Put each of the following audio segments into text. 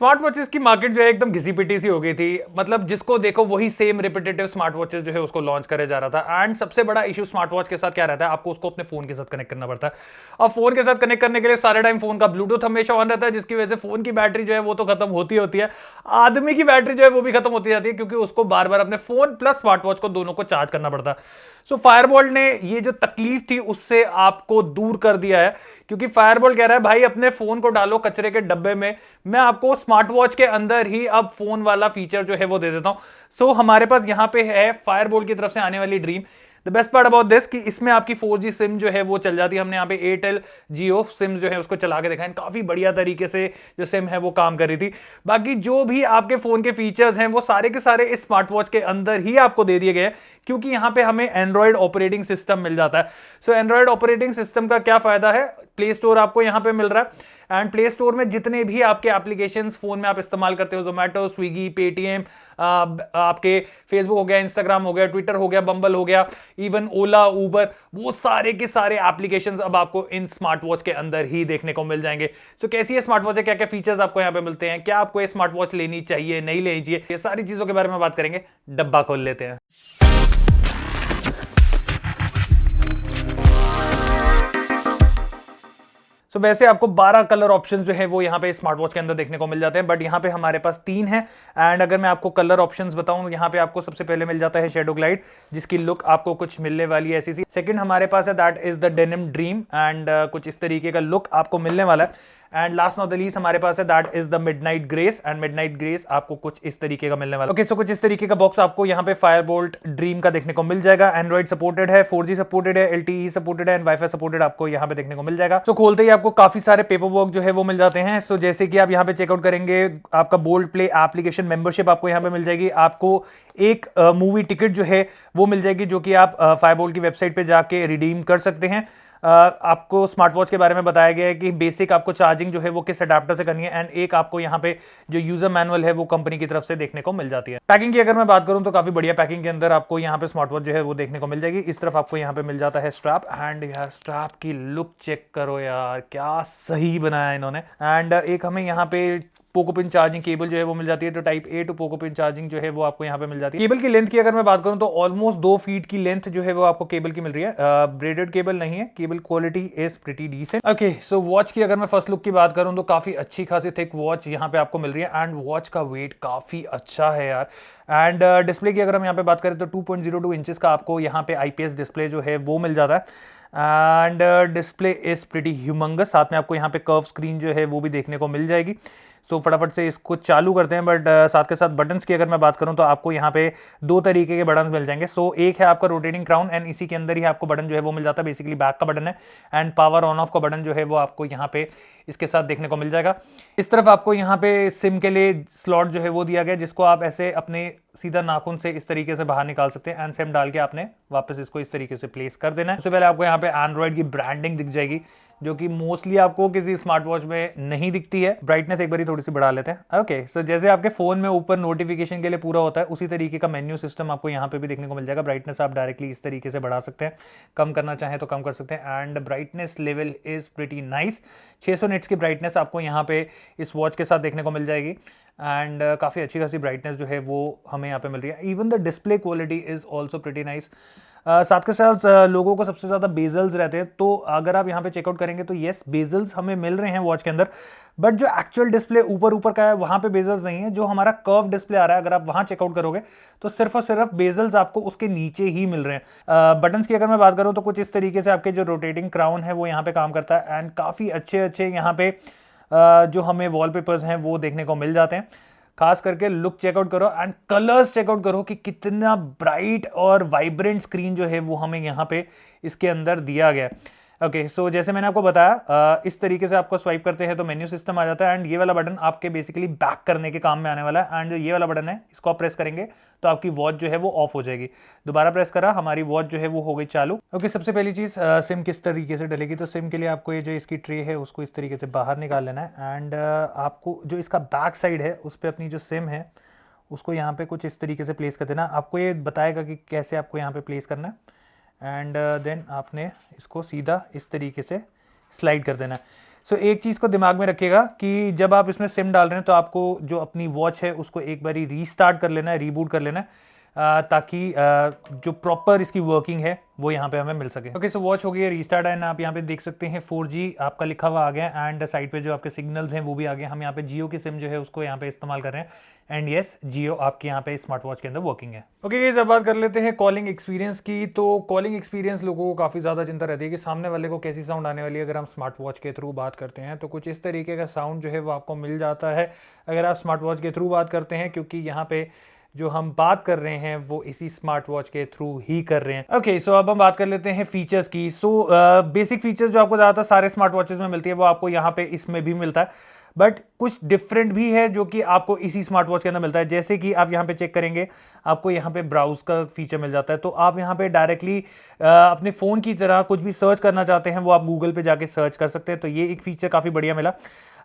Smart watches की market जो है एकदम घिसी पिटी सी हो गई थी। मतलब जिसको देखो वही सेम रिपीटेटिव स्मार्ट वॉचेस जो है उसको लॉन्च करे जा रहा था। एंड सबसे बड़ा इशू स्मार्ट वॉच के साथ क्या रहता है, आपको उसको अपने फोन के साथ कनेक्ट करना पड़ता है। और फोन के साथ कनेक्ट करने के लिए सारे टाइम फोन का ब्लूटूथ हमेशा ऑन रहता है, जिसकी वजह से फोन की बैटरी जो है वो तो खत्म होती है। आदमी की बैटरी जो है वो भी खत्म होती जाती है, क्योंकि उसको बार बार अपने फोन प्लस स्मार्ट वॉच को दोनों को चार्ज करना पड़ता है। सो फायरबोल्ट ने ये जो तकलीफ थी उससे आपको दूर कर दिया है, क्योंकि फायरबोल्ट कह रहा है भाई अपने फोन को डालो कचरे के डब्बे में, मैं आपको स्मार्ट वॉच के अंदर ही अब फोन वाला फीचर जो है वो दे देता हूं। सो हमारे पास यहां पे है फायरबोल्ट की तरफ से आने वाली dream. The best part about this कि इसमें आपकी 4G सिम जो है वो चल जाती है। हमने यहाँ पे एयरटेल जियो सिम जो है उसको चला के देखा है, काफी बढ़िया तरीके से जो सिम है वो काम कर रही थी। बाकी जो भी आपके फोन के फीचर्स हैं वो सारे के सारे इस स्मार्ट वॉच के अंदर ही आपको दे दिए गए हैं, क्योंकि यहां पे हमें एंड्रॉइड ऑपरेटिंग सिस्टम मिल जाता है। सो एंड्रॉइड ऑपरेटिंग सिस्टम का क्या फायदा है, प्ले स्टोर आपको यहां पे मिल रहा है। एंड प्ले स्टोर में जितने भी आपके एप्लीकेशंस फोन में आप इस्तेमाल करते हो, जोमेटो, स्विगी, पेटीएम, आपके फेसबुक हो गया, इंस्टाग्राम हो गया, ट्विटर हो गया, बम्बल हो गया, इवन ओला, उबर, वो सारे के सारे एप्लीकेशंस अब आपको इन स्मार्ट वॉच के अंदर ही देखने को मिल जाएंगे। सो कैसी है स्मार्ट वॉच है, क्या क्या फीचर्स आपको यहाँ पे मिलते हैं, क्या आपको ये स्मार्ट वॉच लेनी चाहिए नहीं लेनी चाहिए, ये सारी चीजों के बारे में बात करेंगे। डब्बा खोल लेते हैं। सो वैसे आपको 12 कलर ऑप्शंस जो है वो यहाँ पे स्मार्ट वॉच के अंदर देखने को मिल जाते हैं, बट यहाँ पे हमारे पास 3 है। एंड अगर मैं आपको कलर ऑप्शंस बताऊं, यहाँ पे आपको सबसे पहले मिल जाता है शेडो ग्लाइड, जिसकी लुक आपको कुछ मिलने वाली है ऐसी सी। सेकंड हमारे पास है that is the denim dream, and कुछ इस तरीके का लुक आपको मिलने वाला है। And last not the least हमारे पास है that is the midnight grace, and midnight grace आपको कुछ इस तरीके का मिलने वाला है। ओके, सो कुछ इस तरीके का बॉक्स आपको यहाँ पे फायरबोल्ट ड्रीम का देखने को मिल जाएगा। एंड्रॉइड सपोर्टेड है, 4G सपोर्टेड है, LTE सपोर्टेड है, एंड वाईफाई सपोर्टेड आपको यहाँ पे देखने को मिल जाएगा। सो खोलते ही आपको काफी सारे पेपर वर्क जो है वो मिल जाते हैं। सो जैसे कि आप यहाँ पे चेकआउट करेंगे, आपका बोल्ड प्ले एप्लीकेशन मेंबरशिप आपको यहाँ पे मिल जाएगी। आपको एक मूवी टिकट जो है वो मिल जाएगी, जो कि आप फायरबोल्ट की वेबसाइट पे जाके रिडीम कर सकते हैं। आपको स्मार्ट वॉच के बारे में बताया गया है कि बेसिक आपको चार्जिंग जो है वो किस अडेप्टर से करनी है, एंड एक आपको यहाँ पे जो यूजर मैनुअल है वो कंपनी की तरफ से देखने को मिल जाती है। पैकिंग की अगर मैं बात करूं तो काफी बढ़िया पैकिंग के अंदर आपको यहाँ पे स्मार्ट वॉच जो है वो देखने को मिल जाएगी। इस तरफ आपको यहाँ पे मिल जाता है स्ट्रैप, एंड यार स्ट्रैप की लुक चेक करो यार, क्या सही बनाया इन्होंने। एंड एक हमें यहाँ पे पोको पिन चार्जिंग केबल जो है वो मिल जाती है, तो type A to Poco pin charging जो है वो आपको यहाँ पे मिल जाती है। केबल की लेंथ की अगर मैं बात करूं तो ऑलमोस्ट 2 फीट की लेंथ जो है वो आपको केबल की मिल रही है। ब्रेडेड केबल नहीं है, cable quality is pretty decent. Okay, so watch की अगर मैं फर्स्ट लुक की बात करूं तो काफी अच्छी खासी थिक वॉच यहाँ पे आपको मिल रही है, एंड वॉच का वेट काफी अच्छा है यार। एंड डिस्प्ले की अगर हम यहाँ पे बात करें तो 2.02 इंचेस का आपको यहाँ पे IPS डिस्प्ले जो है वो मिल जाता है। And display is pretty humongous, साथ में आपको यहाँ पे कर्व स्क्रीन जो है वो भी देखने को मिल जाएगी। सो फटाफट से इसको चालू करते हैं। बट साथ के साथ बटन्स की अगर मैं बात करूं तो आपको यहाँ पे 2 तरीके के बटन मिल जाएंगे। सो एक है आपका रोटेटिंग क्राउन, एंड इसी के अंदर ही आपको बटन जो है वो मिल जाता है, बेसिकली बैक का बटन है। एंड पावर ऑन ऑफ का बटन जो है वो आपको यहाँ पे इसके साथ देखने को मिल जाएगा। इस तरफ आपको यहाँ पे सिम के लिए स्लॉट जो है वो दिया गया, जिसको आप ऐसे अपने सीधा नाखून से इस तरीके से बाहर निकाल सकते हैं, एंड सिम डाल के आपने वापस इसको इस तरीके से प्लेस कर देना है। सबसे पहले आपको यहाँ पे एंड्रॉइड की ब्रांडिंग दिख जाएगी, जो कि मोस्टली आपको किसी स्मार्ट वॉच में नहीं दिखती है। ब्राइटनेस एक बार थोड़ी सी बढ़ा लेते हैं। ओके, सो जैसे आपके फोन में ऊपर नोटिफिकेशन के लिए पूरा होता है, उसी तरीके का मेन्यू सिस्टम आपको यहाँ पे भी देखने को मिल जाएगा। ब्राइटनेस आप डायरेक्टली इस तरीके से बढ़ा सकते हैं, कम करना चाहें तो कम कर सकते हैं। And brightness level is pretty nice, 600 nits की ब्राइटनेस आपको यहाँ पे इस वॉच के साथ देखने को मिल जाएगी। एंड काफ़ी अच्छी खासी ब्राइटनेस जो है वो हमें यहाँ पे मिल रही है। Even the display quality is also pretty nice. साथ के साथ लोगों को सबसे ज़्यादा बेजल्स रहते हैं, तो अगर आप यहाँ पे चेकआउट करेंगे तो येस बेजल्स हमें मिल रहे हैं वॉच के अंदर, बट जो एक्चुअल डिस्प्ले ऊपर ऊपर का है वहाँ पे बेजल्स नहीं है। जो हमारा कर्व डिस्प्ले आ रहा है, अगर आप वहाँ चेकआउट करोगे तो सिर्फ और सिर्फ बेजल्स आपको उसके नीचे ही मिल रहे हैं। बटन्स की अगर मैं बात करूँ तो कुछ इस तरीके से आपके जो रोटेटिंग क्राउन है वो यहाँ पे काम करता है, एंड काफ़ी अच्छे अच्छे यहाँ पे जो हमें वॉलपेपर्स हैं वो देखने को मिल जाते हैं। खास करके लुक चेकआउट करो एंड कलर्स चेकआउट करो कि कितना ब्राइट और वाइब्रेंट स्क्रीन जो है वो हमें यहाँ पे इसके अंदर दिया गया है। ओके, सो जैसे मैंने आपको बताया, इस तरीके से आपको स्वाइप करते हैं तो मेन्यू सिस्टम आ जाता है, एंड ये वाला बटन आपके बेसिकली बैक करने के काम में आने वाला है। एंड जो ये वाला बटन है इसको आप प्रेस करेंगे तो आपकी वॉच जो है वो ऑफ हो जाएगी। दोबारा प्रेस करा, हमारी वॉच जो है वो हो गई चालू। ओके, सबसे पहली चीज सिम किस तरीके से डलेगी, तो सिम के लिए आपको ये जो इसकी ट्रे है उसको इस तरीके से बाहर निकाल लेना है। एंड आपको जो इसका बैक साइड है उस पर अपनी जो सिम है उसको यहाँ पे कुछ इस तरीके से प्लेस कर देना। आपको ये बताएगा कि कैसे आपको यहाँ पे प्लेस करना है, एंड देन आपने इसको सीधा इस तरीके से स्लाइड कर देना है। सो एक चीज़ को दिमाग में रखिएगा कि जब आप इसमें सिम डाल रहे हैं तो आपको जो अपनी वॉच है उसको एक बारी रीस्टार्ट कर लेना है, रीबूट कर लेना है, ताकि जो प्रॉपर इसकी वर्किंग है वो यहाँ पे हमें मिल सके। ओके, सो वॉच हो गई है रीस्टार्ट एंड आप यहाँ पे देख सकते हैं 4G आपका लिखा हुआ आ गया एंड साइड पे जो आपके सिग्नल्स हैं वो भी आ गए। हम यहाँ पे जियो की सिम जो है उसको यहाँ पे इस्तेमाल कर रहे हैं एंड यस, जियो आपके यहाँ पे स्मार्ट वॉच के अंदर वर्किंग है। ओके गाइस, अब बात कर लेते हैं कॉलिंग एक्सपीरियंस की। तो कॉलिंग एक्सपीरियंस लोगों को काफ़ी ज़्यादा चिंता रहती है कि सामने वाले को कैसी साउंड आने वाली है अगर हम स्मार्ट वॉच के थ्रू बात करते हैं। तो कुछ इस तरीके का साउंड जो है वो आपको मिल जाता है अगर आप स्मार्ट वॉच के थ्रू बात करते हैं, क्योंकि यहाँ पे जो हम बात कर रहे हैं वो इसी स्मार्ट वॉच के थ्रू ही कर रहे हैं। ओके, सो अब हम बात कर लेते हैं फीचर्स की। सो बेसिक फीचर्स जो आपको ज़्यादातर सारे स्मार्ट वॉचेस में मिलती है वो आपको यहाँ पे इसमें भी मिलता है, बट कुछ डिफरेंट भी है जो कि आपको इसी स्मार्ट वॉच के अंदर मिलता है। जैसे कि आप यहाँ पे चेक करेंगे, आपको यहाँ पे ब्राउज का फीचर मिल जाता है। तो आप यहाँ पे डायरेक्टली अपने फ़ोन की तरह कुछ भी सर्च करना चाहते हैं वो आप गूगल पे जाके सर्च कर सकते हैं। तो ये एक फीचर काफ़ी बढ़िया मिला।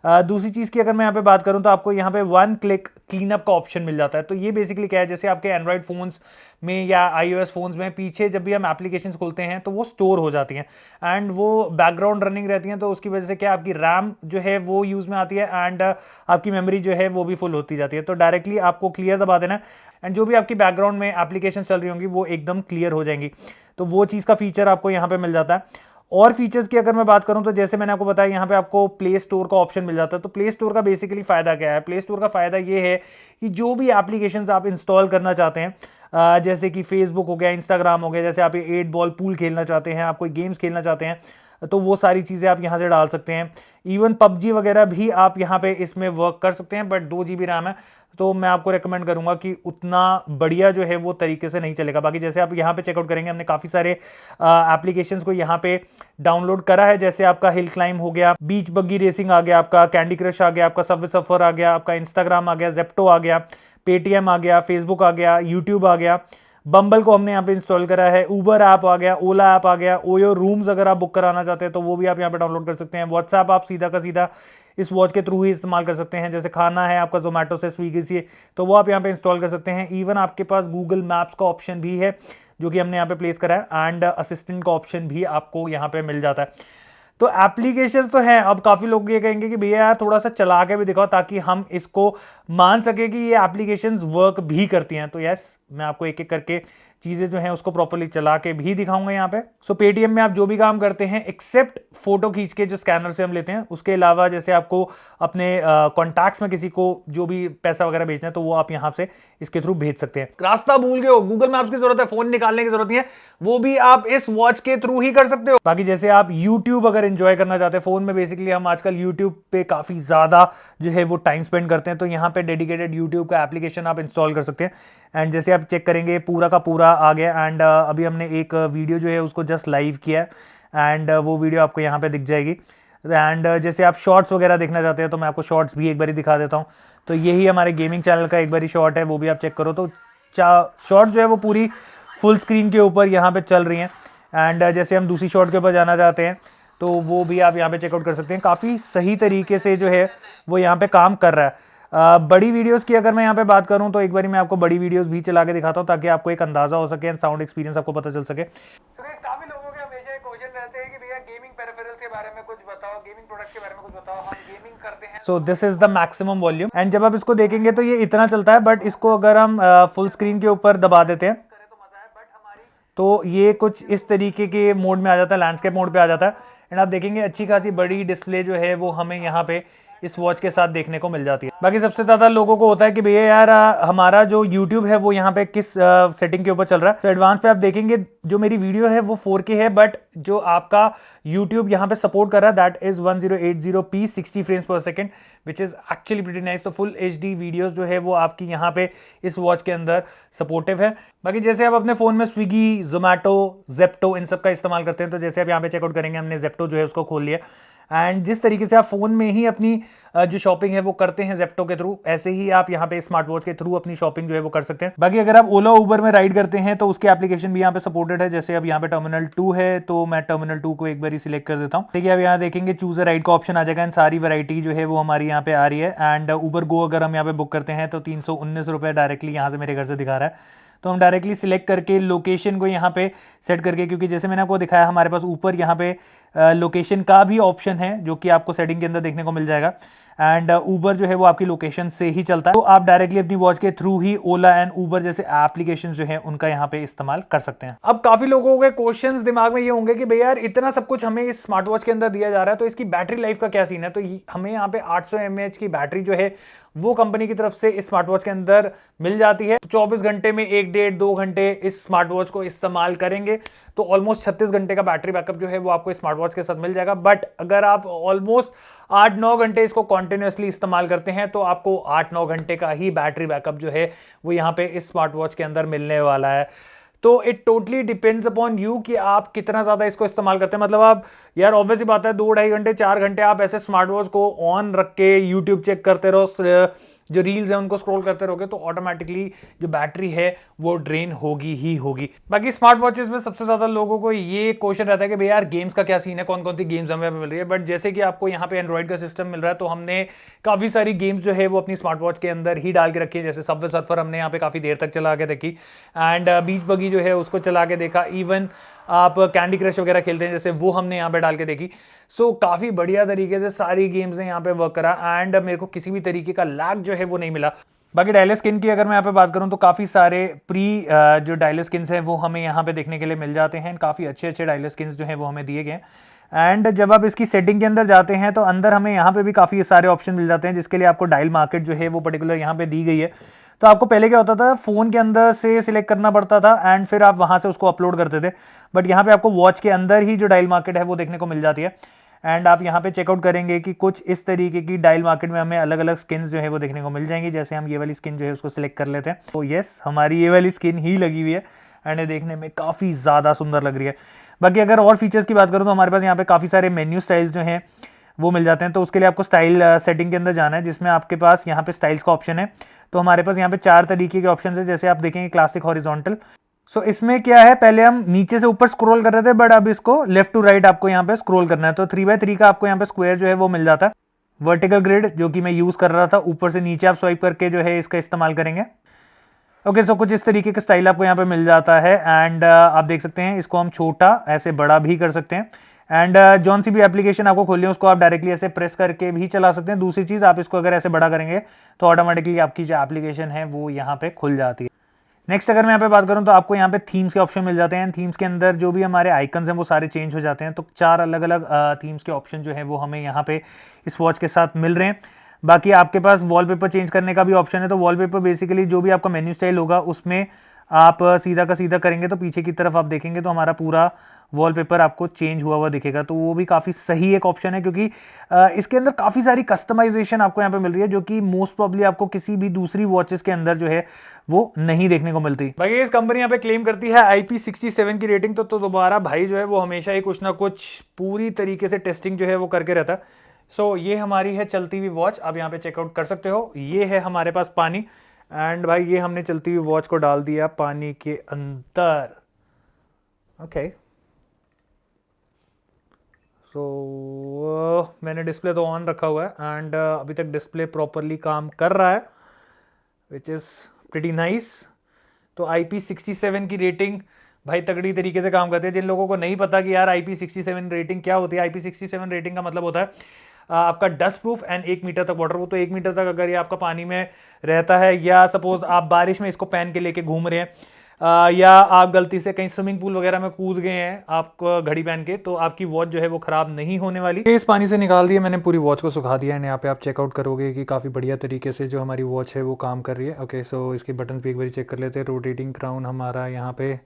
दूसरी चीज़ की अगर मैं यहाँ पे बात करूँ तो आपको यहाँ पे 1 क्लिक क्लीन अप का ऑप्शन मिल जाता है। तो ये बेसिकली क्या है, जैसे आपके एंड्रॉइड फ़ोन्स में या iOS फ़ोन्स में पीछे जब भी हम एप्लीकेशंस खोलते हैं तो वो स्टोर हो जाती हैं एंड वो बैकग्राउंड रनिंग रहती हैं। तो उसकी वजह से क्या आपकी रैम जो है वो यूज़ में आती है एंड आपकी मेमोरी जो है वो भी फुल होती जाती है। तो डायरेक्टली आपको क्लियर दबा देना एंड जो भी आपकी बैकग्राउंड में एप्लीकेशन चल रही होंगी वो एकदम क्लियर हो जाएंगी। तो वो चीज़ का फीचर आपको यहाँ पे मिल जाता है। और फीचर्स की अगर मैं बात करूं तो जैसे मैंने आपको बताया यहाँ पे आपको प्ले स्टोर का ऑप्शन मिल जाता है। तो प्ले स्टोर का बेसिकली फ़ायदा क्या है? प्ले स्टोर का फ़ायदा ये है कि जो भी एप्लीकेशंस आप इंस्टॉल करना चाहते हैं, जैसे कि फेसबुक हो गया, इंस्टाग्राम हो गया, जैसे आप ये 8 बॉल पूल खेलना चाहते हैं, आप कोई गेम्स खेलना चाहते हैं, तो वो सारी चीज़ें आप यहाँ से डाल सकते हैं। इवन पबजी वगैरह भी आप यहाँ पे इसमें वर्क कर सकते हैं, बट 2 GB रैम है तो मैं आपको रेकमेंड करूंगा कि उतना बढ़िया जो है वो तरीके से नहीं चलेगा। बाकी जैसे आप यहाँ पे चेकआउट करेंगे, हमने काफ़ी सारे एप्लीकेशंस को यहाँ पे डाउनलोड करा है। जैसे आपका हिल क्लाइंब हो गया, बीच बग्गी रेसिंग आ गया, आपका कैंडी क्रश आ गया, आपका सबवे सफर आ गया, आपका इंस्टाग्राम आ गया, जेप्टो आ गया, पेटीएम आ गया, फेसबुक आ गया, यूट्यूब आ गया, बम्बल को हमने यहाँ पे इंस्टॉल करा है, उबर ऐप आ गया, ओला ऐप आ गया, ओयो रूम्स अगर आप बुक कराना चाहते हैं तो वो भी आप यहाँ पे डाउनलोड कर सकते हैं। व्हाट्सएप आप सीधा का सीधा इस वॉच के थ्रू ही इस्तेमाल कर सकते हैं। जैसे खाना है आपका जोमेटो से, स्विगी से, तो वो आप यहाँ पे इंस्टॉल कर सकते हैं। इवन आपके पास गूगल मैप्स का ऑप्शन भी है जो कि हमने यहाँ पे प्लेस करा है एंड असिस्टेंट का ऑप्शन भी आपको यहाँ पे मिल जाता है। तो एप्लीकेशंस तो हैं। अब काफ़ी लोग ये कहेंगे कि भैया यार थोड़ा सा चला के भी दिखाओ ताकि हम इसको मान सके कि ये एप्लीकेशंस वर्क भी करती हैं। तो यस, मैं आपको एक एक करके चीज़ें जो हैं उसको प्रॉपर्ली चला के भी दिखाऊंगा यहाँ पे। सो पेटीएम में आप जो भी काम करते हैं एक्सेप्ट फोटो खींच के जो स्कैनर से हम लेते हैं, उसके अलावा जैसे आपको अपने कॉन्टैक्ट्स में किसी को जो भी पैसा वगैरह भेजना है तो वो आप यहाँ से इसके थ्रू भेज सकते हैं। रास्ता भूल गए हो, गूगल मैप्स की जरूरत है, फोन निकालने की जरूरत नहीं है, वो भी आप इस वॉच के थ्रू ही कर सकते हो। बाकी जैसे आप यूट्यूब अगर एंजॉय करना चाहते हैं फोन में, बेसिकली हम आजकल यूट्यूब पे काफी ज्यादा जो है वो टाइम स्पेंड करते हैं, तो यहाँ पे डेडिकेटेड यूट्यूब का एप्लीकेशन आप इंस्टॉल कर सकते हैं। एंड जैसे आप चेक करेंगे पूरा का पूरा आ गया एंड अभी हमने एक वीडियो जो है उसको जस्ट लाइव किया है एंड वो वीडियो आपको यहाँ पे दिख जाएगी। एंड जैसे आप शॉर्ट्स वगैरह देखना चाहते हैं तो मैं आपको शॉर्ट्स भी एक बारी दिखा देता हूँ। तो यही हमारे गेमिंग चैनल का एक बारी शॉर्ट है, वो भी आप चेक करो। तो शॉर्ट जो है वो पूरी फुल स्क्रीन के ऊपर यहाँ पे चल रही हैं। एंड जैसे हम दूसरी शॉर्ट के ऊपर जाना चाहते हैं तो वो भी आप यहाँ पे चेकआउट कर सकते हैं। काफ़ी सही तरीके से जो है वो यहाँ पे काम कर रहा है। बड़ी वीडियोस की अगर मैं यहाँ पे बात करूँ तो एक बार मैं आपको बड़ी वीडियोस भी चला के दिखाता हूँ ताकि आपको एक अंदाजा हो सके एंड साउंड एक्सपीरियंस आपको पता चल सके। काफी लोगों के हमेशा एक क्वेश्चन रहते हैं कि भैया गेमिंग पेरिफेरल्स के बारे में कुछ बताओ, गेमिंग प्रोडक्ट्स के बारे में कुछ बताओ, हम गेमिंग करते हैं। So this is the maximum volume and जब आप इसको देखेंगे तो ये इतना चलता है, बट इसको अगर हम फुल स्क्रीन के ऊपर दबा देते हैं तो ये कुछ इस तरीके के मोड में आ जाता है, लैंडस्केप मोड पे आ जाता है। एंड आप देखेंगे अच्छी खासी बड़ी डिस्प्ले जो है वो हमें यहाँ पे इस वॉच के साथ देखने को मिल जाती है। बाकी सबसे ज्यादा लोगों को होता है कि भैया यार हमारा जो YouTube है वो यहाँ पे किस सेटिंग के ऊपर चल रहा है। तो एडवांस पे आप देखेंगे जो मेरी वीडियो है वो 4K है, बट जो आपका YouTube यहाँ पे सपोर्ट कर रहा है दैट इज 1080p 60 फ्रेम्स पर second, which is actually pretty nice. तो फुल HD वीडियोस जो है वो आपकी यहाँ पे इस वॉच के अंदर सपोर्टिव है। बाकी जैसे आप अपने फोन में स्विगी, जोमेटो, जेप्टो इन सब का इस्तेमाल करते हैं, तो जैसे आप यहाँ पे चेकआउट करेंगे हमने जेप्टो जो है उसको खोल लिया एंड जिस तरीके से आप फोन में ही अपनी जो शॉपिंग है वो करते हैं जेप्टो के थ्रू, ऐसे ही आप यहाँ पे स्मार्ट वॉच के थ्रू अपनी शॉपिंग जो है वो कर सकते हैं। बाकी अगर आप ओला उबर में राइड करते हैं तो उसके एप्लीकेशन भी यहाँ पे सपोर्टेड है। जैसे अब यहाँ पे टर्मिनल 2 है तो मैं टर्मिनल 2 को एक बार सिलेक्ट कर देता हूँ। ठीक है, अब यहाँ देखेंगे चूज अ राइड का ऑप्शन आ जाएगा एंड सारी वैरायटी जो है वो हमारी यहाँ पे आ रही है। एंड उबर गो अगर हम यहाँ पे बुक करते हैं तो 319 रुपये डायरेक्टली यहाँ से मेरे घर से दिखा रहा है। तो हम डायरेक्टली सिलेक्ट करके लोकेशन को यहाँ पे सेट करके, क्योंकि जैसे मैंने आपको दिखाया हमारे पास ऊपर यहाँ पे लोकेशन का भी ऑप्शन है जो कि आपको सेटिंग के अंदर देखने को मिल जाएगा। एंड ऊबर जो है वो आपकी लोकेशन से ही चलता है, तो आप डायरेक्टली अपनी वॉच के through he Ola and Uber जैसे एप्लीकेशन जो है उनका यहाँ पे इस्तेमाल कर सकते हैं। अब काफी लोगों के क्वेश्चंस दिमाग में ये होंगे कि भैया यार इतना सब कुछ हमें इस स्मार्ट वॉच के अंदर दिया जा रहा है, तो इसकी बैटरी लाइफ का क्या सीन है? तो हमें यहाँ पे 800 mAh की बैटरी जो है वो कंपनी की तरफ से इस स्मार्ट वॉच के अंदर मिल जाती है। 24 घंटे में 1-1.5-2 घंटे इस स्मार्ट वॉच को इस्तेमाल करेंगे तो ऑलमोस्ट 36 घंटे का बैटरी बैकअप जो है वो आपको स्मार्ट वॉच के साथ मिल जाएगा। बट अगर आप ऑलमोस्ट 8-9 घंटे इसको कॉन्टिन्यूसली इस्तेमाल करते हैं तो आपको 8-9 घंटे का ही बैटरी बैकअप जो है वो यहाँ पे इस स्मार्ट वॉच के अंदर मिलने वाला है। तो it totally depends upon you कि आप कितना ज्यादा इसको इस्तेमाल करते हैं। मतलब आप यार ऑब्वियसली बात है 2-2.5 घंटे 4 घंटे आप ऐसे स्मार्ट वॉच को ऑन रख के यूट्यूब चेक करते रहो, जो रील्स है उनको स्क्रॉल करते रहोगे तो ऑटोमेटिकली जो बैटरी है वो ड्रेन होगी ही होगी। बाकी स्मार्ट वॉचेस में सबसे ज्यादा लोगों को ये क्वेश्चन रहता है कि भैया यार गेम्स का क्या सीन है, कौन कौन सी गेम्स हमें मिल रही है। बट जैसे कि आपको यहाँ पे एंड्रॉइड का सिस्टम मिल रहा है तो हमने काफी सारी गेम्स जो है वो अपनी स्मार्ट वॉच के अंदर ही डाल के रखी है। जैसे सबवे सर्फर हमने यहाँ पे काफी देर तक चला के देखी, एंड बीच बगी जो है उसको चला के देखा, इवन आप कैंडी क्रश वगैरह खेलते हैं जैसे वो हमने यहाँ पे डाल के देखी। सो काफी बढ़िया तरीके से सारी गेम्स ने यहाँ पे वर्क करा एंड मेरे को किसी भी तरीके का लैग जो है वो नहीं मिला। बाकी डायलर स्किन की अगर मैं यहाँ पे बात करूं तो काफी सारे जो डायलर स्किन्स हैं वो हमें यहाँ पे देखने के लिए मिल जाते हैं। काफी अच्छे अच्छे डायलर स्किन्स जो है वो हमें दिए गए। एंड जब आप इसकी सेटिंग के अंदर जाते हैं तो अंदर हमें यहाँ पे भी काफी सारे ऑप्शन मिल जाते हैं, जिसके लिए आपको डायल मार्केट जो है वो पर्टिकुलर यहाँ पे दी गई है। तो आपको पहले क्या होता था, फोन के अंदर से सिलेक्ट करना पड़ता था एंड फिर आप वहां से उसको अपलोड करते थे। बट यहाँ पे आपको वॉच के अंदर ही जो डायल मार्केट है वो देखने को मिल जाती है। एंड आप यहाँ पे चेकआउट करेंगे कि कुछ इस तरीके की डायल मार्केट में हमें अलग अलग स्किन्स जो है वो देखने को मिल जाएंगी। जैसे हम ये वाली स्किन जो है उसको सिलेक्ट कर लेते हैं तो यस हमारी ये वाली स्किन ही लगी हुई है एंड ये देखने में काफी ज्यादा सुंदर लग रही है। बाकी अगर और फीचर्स की बात करूँ तो हमारे पास यहाँ पे काफी सारे मेन्यू स्टाइल्स जो हैं वो मिल जाते हैं। तो उसके लिए आपको स्टाइल सेटिंग के अंदर जाना है, जिसमें आपके पास यहाँ पे स्टाइल्स का ऑप्शन है। तो हमारे पास यहाँ पे 4 तरीके के ऑप्शन है, जैसे आप देखेंगे क्लासिक, हॉरिजॉन्टल। सो इसमें क्या है, पहले हम नीचे से ऊपर स्क्रॉल कर रहे थे बट अब इसको लेफ्ट टू राइट आपको यहाँ पे स्क्रॉल करना है। तो 3x3 का आपको यहाँ पे स्क्वायर जो है वो मिल जाता है। वर्टिकल ग्रिड जो कि मैं यूज कर रहा था, ऊपर से नीचे आप स्वाइप करके जो है इसका इस्तेमाल करेंगे। ओके सो कुछ इस तरीके का स्टाइल आपको यहाँ पे मिल जाता है। एंड आप देख सकते हैं इसको हम छोटा ऐसे बड़ा भी कर सकते हैं। एंड जौन सी भी एप्लीकेशन आपको खोलनी है उसको आप डायरेक्टली ऐसे प्रेस करके भी चला सकते हैं। दूसरी चीज, आप इसको अगर ऐसे बड़ा करेंगे तो ऑटोमेटिकली आपकी जो एप्लीकेशन है वो यहाँ पे खुल जाती है। नेक्स्ट अगर मैं यहाँ पे बात करूँ तो आपको यहाँ पे थीम्स के ऑप्शन मिल जाते हैं। थीम्स के अंदर जो भी हमारे आइकन्स हैं वो सारे चेंज हो जाते हैं। तो 4 अलग अलग थीम्स के ऑप्शन जो है वो हमें यहाँ पे इस वॉच के साथ मिल रहे हैं। बाकी आपके पास वॉलपेपर चेंज करने का भी ऑप्शन है। तो वॉलपेपर बेसिकली जो भी आपका मेन्यू स्टाइल होगा उसमें आप सीधा का सीधा करेंगे तो पीछे की तरफ आप देखेंगे तो हमारा पूरा वॉलपेपर आपको चेंज हुआ हुआ दिखेगा। तो वो भी काफी सही एक ऑप्शन है, क्योंकि इसके अंदर काफी सारी कस्टमाइजेशन आपको यहाँ पे मिल रही है जो कि मोस्ट प्रॉब्ली आपको किसी भी दूसरी वॉचेस के अंदर जो है वो नहीं देखने को मिलती। बाकी इस कंपनी यहाँ पे क्लेम करती है IP67 की रेटिंग। तो दोबारा भाई जो है वो हमेशा ही कुछ ना कुछ पूरी तरीके से टेस्टिंग जो है वो करके रहता है। सो ये हमारी है चलती हुई वॉच, आप यहाँ पे चेकआउट कर सकते हो। ये है हमारे पास पानी, एंड भाई ये हमने चलती हुई वॉच को डाल दिया पानी के अंदर। ओके सो मैंने डिस्प्ले तो ऑन रखा हुआ है एंड अभी तक डिस्प्ले प्रॉपरली काम कर रहा है, विच इज प्रीटी नाइस। तो IP67 की रेटिंग भाई तगड़ी तरीके से काम करते हैं। जिन लोगों को नहीं पता कि यार IP67 रेटिंग क्या होती है, IP67 रेटिंग का मतलब होता है आपका डस्ट प्रूफ एंड 1 मीटर तक वाटर प्रूफ। तो 1 मीटर तक अगर ये आपका पानी में रहता है, या सपोज आप बारिश में इसको पहन के लेके घूम रहे हैं, या आप गलती से कहीं स्विमिंग पूल वगैरह में कूद गए हैं आपको घड़ी पहन के, तो आपकी वॉच जो है वो खराब नहीं होने वाली। इस पानी से निकाल दिया मैंने, पूरी वॉच को सुखा दिया एंड यहाँ पे आप चेकआउट करोगे कि काफ़ी बढ़िया तरीके से जो हमारी वॉच है वो काम कर रही है। ओके सो इसके बटन भी एक बार चेक कर लेते हैं। रोटेटिंग क्राउन हमारा यहाँ पे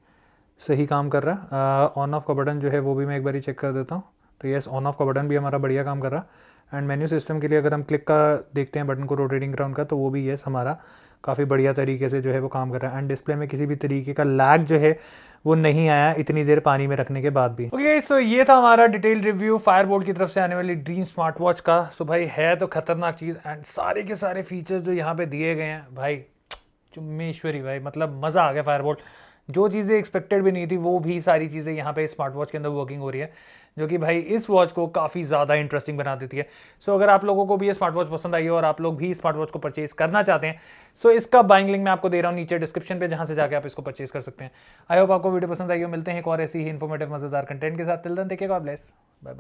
सही काम कर रहा है। ऑन ऑफ का बटन जो है वो भी मैं एक बार चेक कर देता हूँ। तो यस ऑन ऑफ का बटन भी हमारा बढ़िया काम कर रहा है। एंड मेन्यू सिस्टम के लिए अगर हम क्लिक का देखते हैं बटन को रोटेटिंग क्राउन का, तो वो भी यस हमारा काफ़ी बढ़िया तरीके से जो है वो काम कर रहा है। एंड डिस्प्ले में किसी भी तरीके का लैग जो है वो नहीं आया इतनी देर पानी में रखने के बाद भी। ओके सो ये था हमारा डिटेल रिव्यू फायरबोल्ट की तरफ से आने वाली ड्रीम स्मार्ट वॉच का। सो भाई है तो खतरनाक चीज़, एंड सारे के सारे फीचर्स जो यहाँ पे दिए गए हैं भाई चुम्मेश्वरी भाई, मतलब मज़ा आ गया। फायरबोल्ट जो चीज़ें एक्सपेक्टेड भी नहीं थी वो भी सारी चीज़ें यहाँ पे स्मार्ट वॉच के अंदर वर्किंग हो रही है। जो कि भाई इस वॉच को काफ़ी ज़्यादा इंटरेस्टिंग बना देती है। सो अगर आप लोगों को भी ये स्मार्ट वॉच पसंद आई है और आप लोग भी स्मार्ट वॉच को परचेज करना चाहते हैं, सो इसका बाइंग लिंक मैं आपको दे रहा हूँ नीचे डिस्क्रिप्शन पे, जहाँ से जाकर आप इसको परचेज कर सकते हैं। आई होप आपको वीडियो पसंद आई हो। मिलते हैं एक और ऐसी ही इन्फॉर्मेटिव मजेदार कंटेंट के साथ। Till then take care, God bless, bye bye.